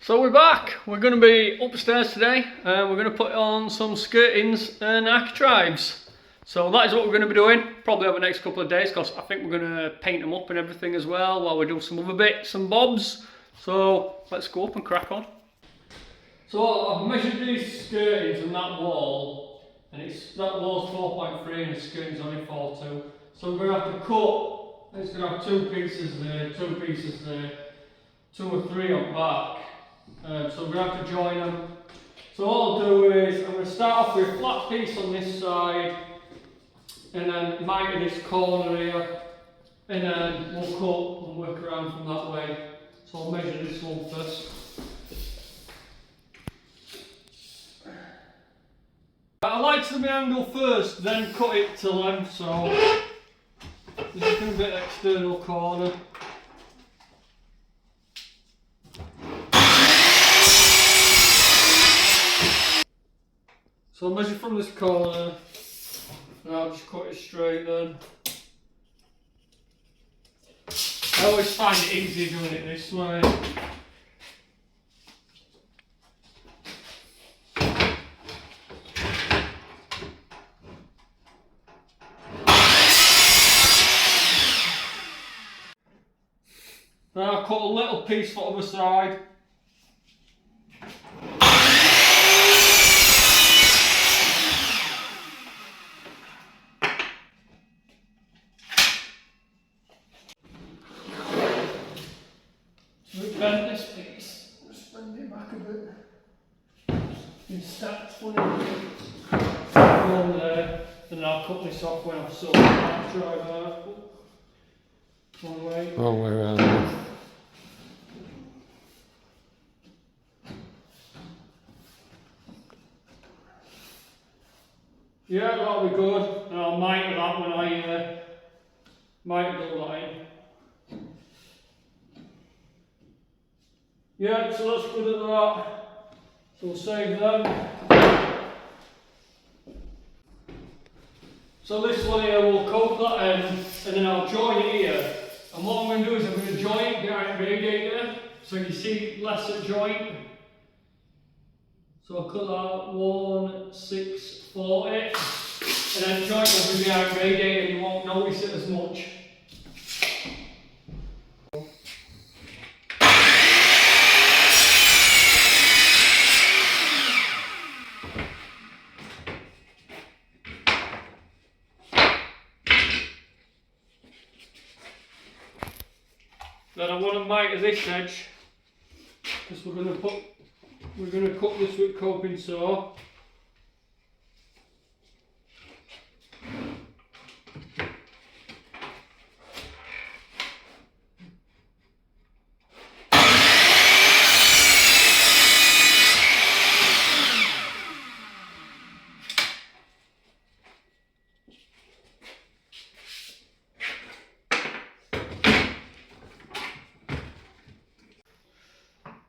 So we're back. We're going to be upstairs today and we're going to put on some skirtings and architraves. So that is what we're going to be doing, probably over the next couple of days, because I think we're going to paint them up and everything as well while we do some other bits and bobs. So let's go up and crack on. So I've measured these skirtings and that wall, and that wall's 4.3 and the skirting's only 4.2. So we're going to have to cut, it's going to have two pieces there, 2 or 3 on back. So we're going to have to join them. So all I'll do is, I'm going to start off with a flat piece on this side, and then miter this corner here, and then we'll cut and work around from that way. So I'll measure this one first. I like to the angle first, then cut it to length, so this is going to be an external corner. So I'll measure from this corner, and I'll just cut it straight then. I always find it easier doing it this way. Then I'll cut a little piece for the other side. Bend this piece, just bend it back a bit. It's stacked funny. Go there, and then I'll cut this off when I've sewed it. I'll try that. One way. Wrong way around. Yeah, that'll be good. And I'll miter that when I miter the line. Yeah, so that's good at that. So we'll save them. So this one here, we'll coat that end, and then I'll join it here. And what I'm going to do is I'm going to join behind radiator, so you see less at joint. So I'll cut that 1, 6, 40, and then joint will be behind radiator, and you won't notice it as much. Then I want to miter this edge, because we're going to cut this with coping saw.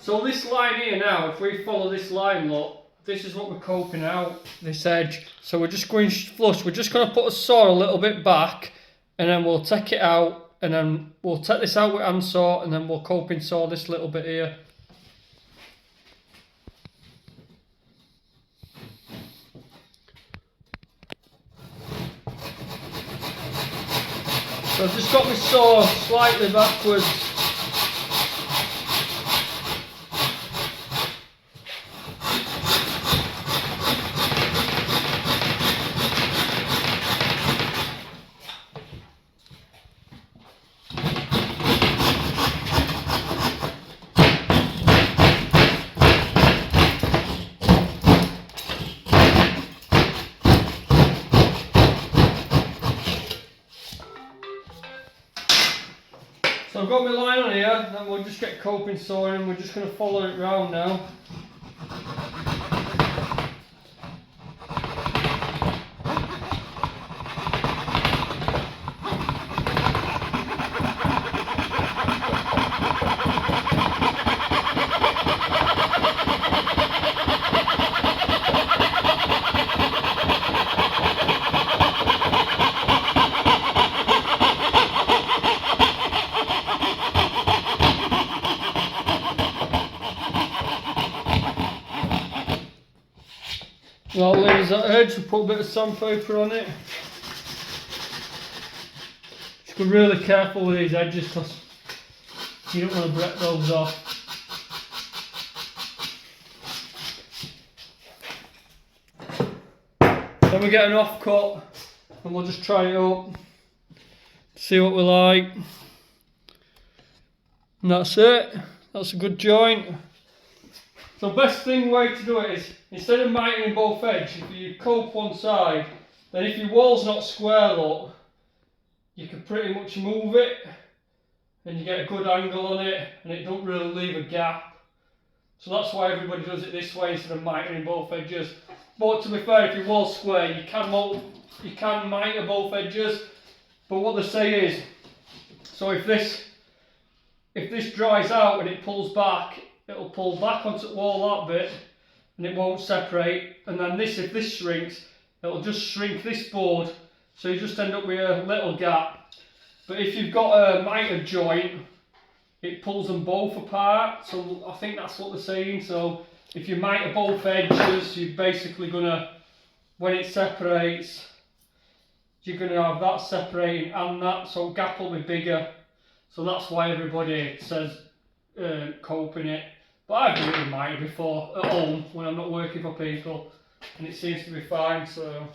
So this line here now, if we follow this line, look, this is what we're coping out, this edge. So we're just going flush, we're just going to put a saw a little bit back, and then we'll take it out, and then we'll take this out with hand saw, and then we'll coping saw this little bit here. So I've just got my saw slightly backwards. So I've got my line on here, then we'll just get coping saw and we're just going to follow it round now. That leaves that edge, we'll put a bit of sandpaper on it. Just be really careful with these edges because you don't want to break those off. Then we get an offcut and we'll just try it up, see what we like. And that's it, that's a good joint. So best way to do it is, instead of mitering both edges, if you cope one side, then if your wall's not square, look, you can pretty much move it and you get a good angle on it and it don't really leave a gap. So that's why everybody does it this way instead of mitering both edges. But to be fair, if your wall's square, you can miter both edges. But what they say is, so if this dries out and it pulls back, it'll pull back onto the wall that bit and it won't separate. And then if this shrinks, it'll just shrink this board. So you just end up with a little gap. But if you've got a mitered joint, it pulls them both apart. So I think that's what they're saying. So if you miter both edges, you're basically gonna, when it separates, you're gonna have that separating and that, so gap will be bigger. So that's why everybody says coping it. But I've done it with miter before at home when I'm not working for people, and it seems to be fine. So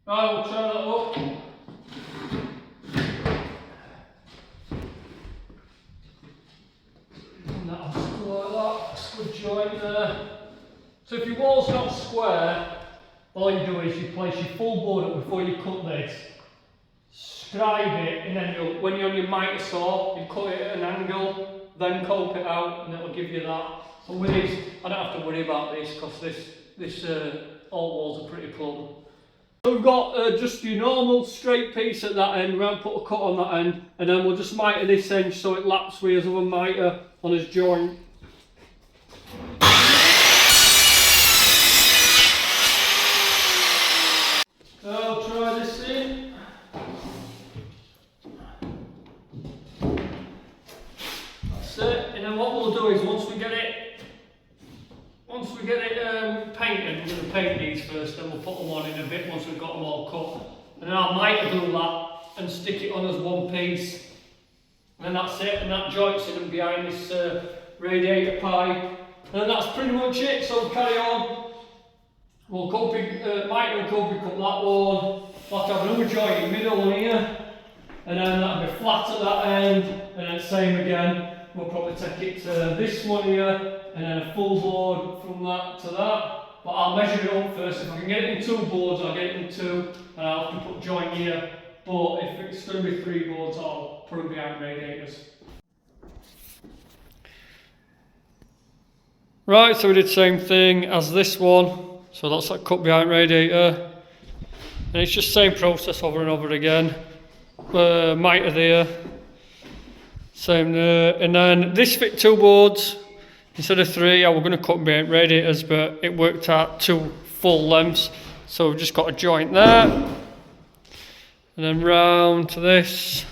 right, we'll try that up. And that'll just go like that. It's a good joint there. So if your wall's not square, all you do is you place your full board up before you cut this. Scribe it, and then when you're on your miter saw, you cut it at an angle, then cope it out, and it'll give you that. But with these, I don't have to worry about this because all walls are pretty plumb. So we've got just your normal straight piece at that end. We'll put a cut on that end, and then we'll just miter this end so it laps with his other miter on his joint. I'll try this in. That's it. And then what we'll do is once we get it painted, we're going to paint these first, then we'll put them on in a bit once we've got them all cut. And then I might do that and stick it on as one piece. And then that's it, and that joint's in and behind this radiator pipe. And then that's pretty much it, so we'll carry on. We'll miter and copy cut that one. We'll have to have another joint in the middle one here. And then that'll be flat at that end, and then same again. We'll probably take it to this one here, and then a full board from that to that. But I'll measure it up first. If I can get it in 2 boards, I'll get it in 2, and I'll have to put joint here. But if it's going to be 3 boards, I'll put them behind radiators. Right, so we did the same thing as this one. So that's that cut behind radiator. And it's just the same process over and over again. Miter there. Same there. And then this fit 2 boards instead of 3. I was going to cut behind radiators, but it worked out 2 full lengths. So we've just got a joint there. And then round to this.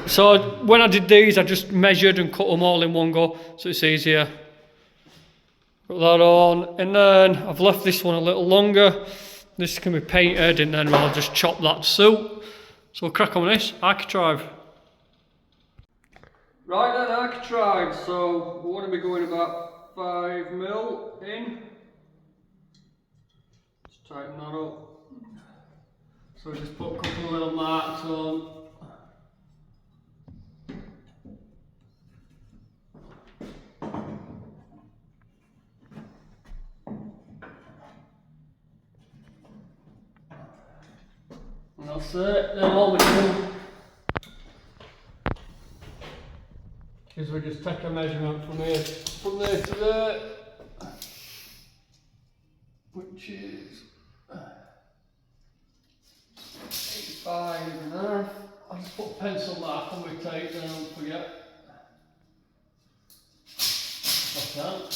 So when I did these, I just measured and cut them all in one go, so it's easier. Put that on, and then I've left this one a little longer. This can be painted, and then I'll just chop that to suit. So we'll crack on with this architrave. Right then, architrave. So we want to be going about 5mm in. Just tighten that up. So we just put a couple of little marks on. And that's it. Then all we do is we just take a measurement from here, from there to there, which is 85.5. I'll just put a pencil mark on my tape, then I don't forget. Like that.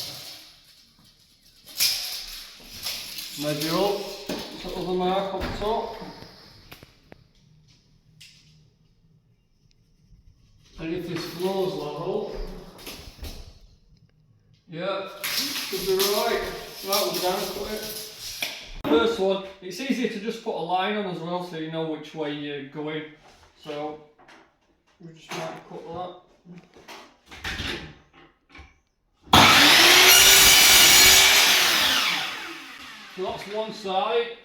Measure up, put the other mark on top. And if this floor's level, yeah, Should be right. Right, we'll go down and cut it. First one, it's easier to just put a line on as well so you know which way you're going. So we just might cut that. So that's one side.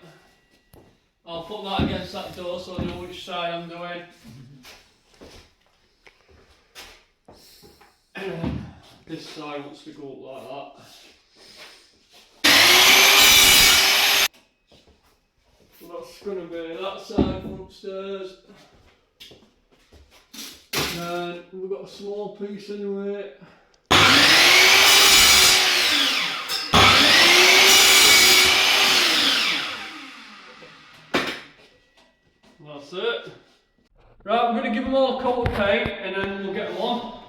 I'll put that against that door so I know which side I'm doing. This side wants to go up like that. So that's going to be that side from upstairs. And then we've got a small piece anyway. That's it. Right, I'm going to give them all a coat of paint and then we'll get them on.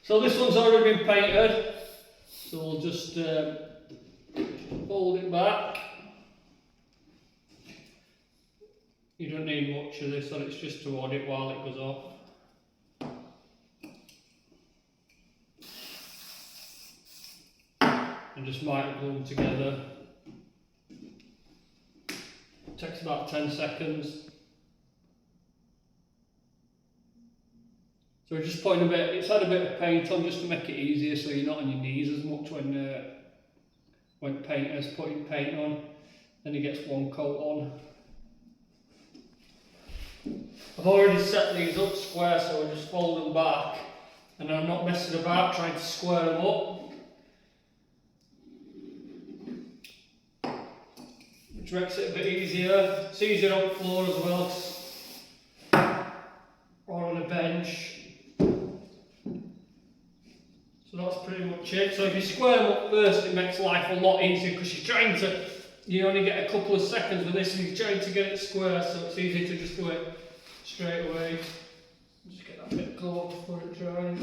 So this one's already been painted, so we'll just fold it back. You don't need much of this, and it's just to hold it while it goes off. And just might glue them together. It takes about 10 seconds. So we're just putting a bit, it's had a bit of paint on just to make it easier so you're not on your knees as much when painter's putting paint on. Then he gets one coat on. I've already set these up square so I just fold them back and I'm not messing about trying to square them up. Which makes it a bit easier. It's easier on the floor as well, or on a bench. So that's pretty much it. So if you square them up first, it makes life a lot easier because you only get a couple of seconds with this and you're trying to get it square, so it's easy to just do it straight away. Just get that bit close before it dries.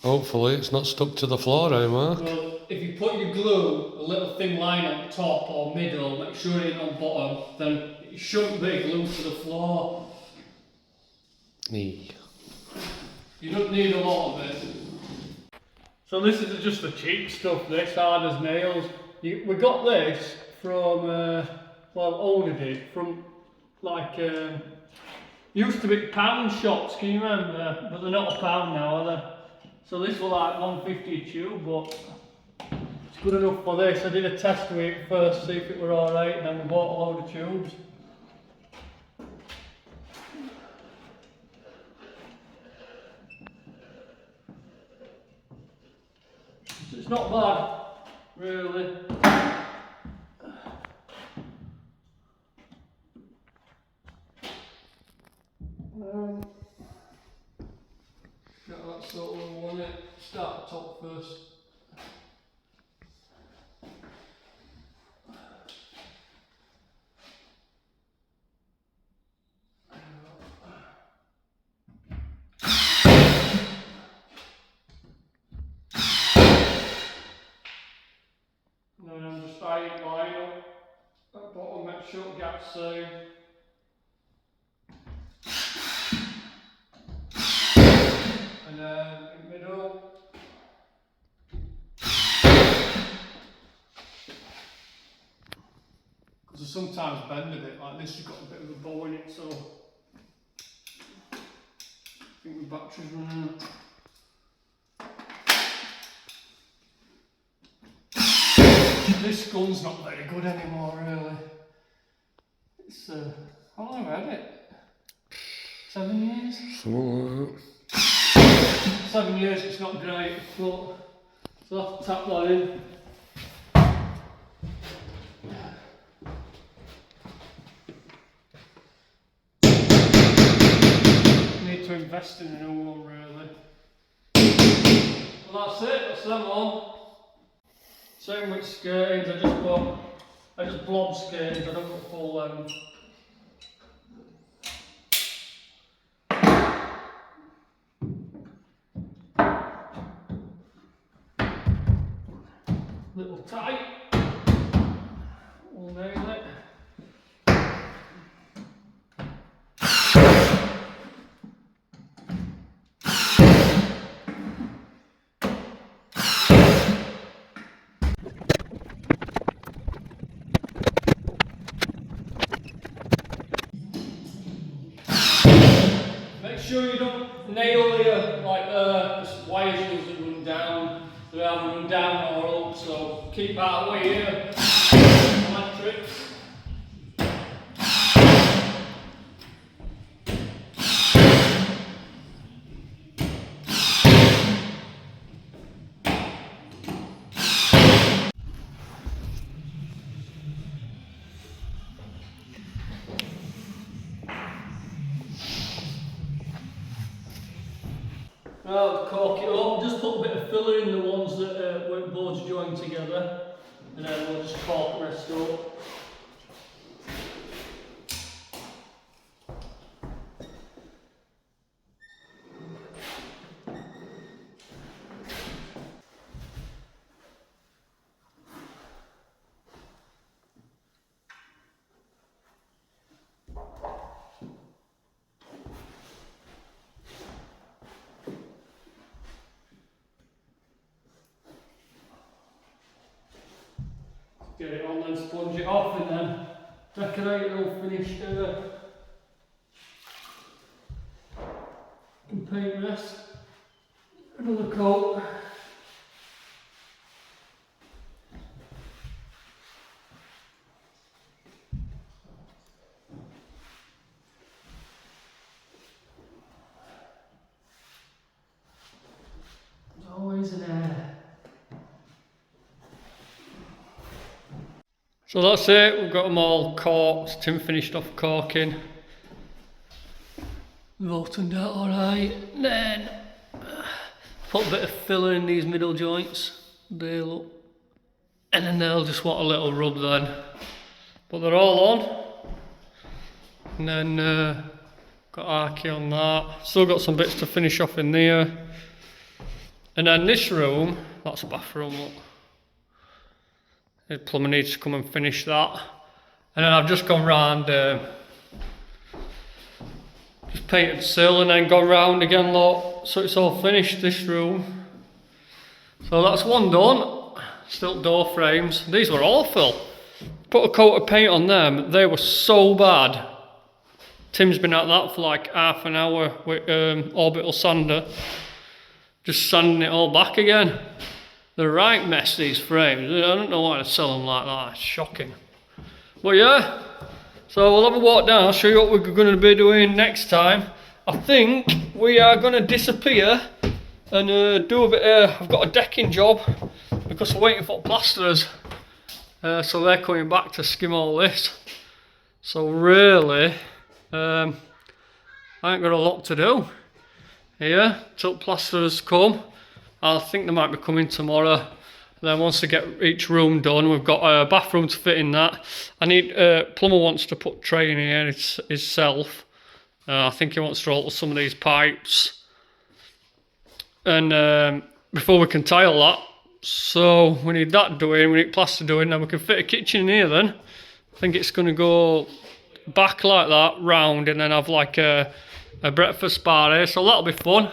Hopefully it's not stuck to the floor, eh, Mark? Well, if you put your glue, a little thin line on top or middle, make sure it ain't on bottom, then it shouldn't be glued to the floor. Nee. You don't need a lot of it. So this is just the cheap stuff, this, hard as nails. We got this from, well, owner did, from like, used to be pound shops, can you remember? But they're not a pound now, are they? So this was like $1.50 a tube, but it's good enough for this. I did a test with it first, see if it were alright, and then we bought a load of tubes. It's not bad, really. Got that sort of one, start at the top first. And then I'm just adding line up at the bottom, make sure the gap's same. And then in the middle. Because I sometimes bend a bit like this, you've got a bit of a bow in it, so I think the battery's running out. This gun's not very good anymore, really. It's, how long have I had it? 7 years? Something like that. 7 years, it's not great, but so I'll have to tap that in. Need to invest in a new one, really. Well, that's it, that's them all. Same with skirtings, I just blob skirtings, I don't go full length. Little tight, we'll nail it. sure you don't nail here like because wires usually run down. They either run down or up, so keep that away here. Electrics. Now cork it up, just put a bit of filler in the ones that weren't boards joined together, and then we'll just cork the rest up. Get it on, then sponge it off, and then decorate it all finished and paint rest. Another coat. There's always an air. So that's it, we've got them all corked. Tim finished off corking. They've all turned out alright. Then put a bit of filler in these middle joints. They look. And then they'll just want a little rub then. But they're all on. And then got archi on that. Still got some bits to finish off in there. And then this room, that's the bathroom, look. The plumber needs to come and finish that. And then I've just gone round, just painted the sill and then gone round again, look. So it's all finished, this room. So that's one done. Still door frames. These were awful. Put a coat of paint on them, they were so bad. Tim's been at that for like half an hour with orbital sander. Just sanding it all back again. They're right mess, these frames. I don't know why they sell them like that. It's shocking. But yeah, so we'll have a walk down. I'll show you what we're going to be doing next time. I think we are going to disappear and do a bit I've got a decking job because we're waiting for plasterers. So they're coming back to skim all this. So really, I ain't got a lot to do here till plasterers come. I think they might be coming tomorrow. Then once they get each room done, we've got a bathroom to fit in that. I need, plumber wants to put tray in here himself. I think he wants to alter some of these pipes. And before we can tile that, so we need that doing, we need plaster doing, then we can fit a kitchen in here then. I think it's going to go back like that, round, and then have like a breakfast bar here, so that'll be fun.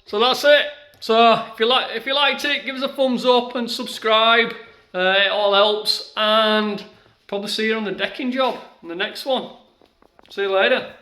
So that's it. So if you liked it, give us a thumbs up and subscribe. It all helps, and probably see you on the decking job in the next one. See you later.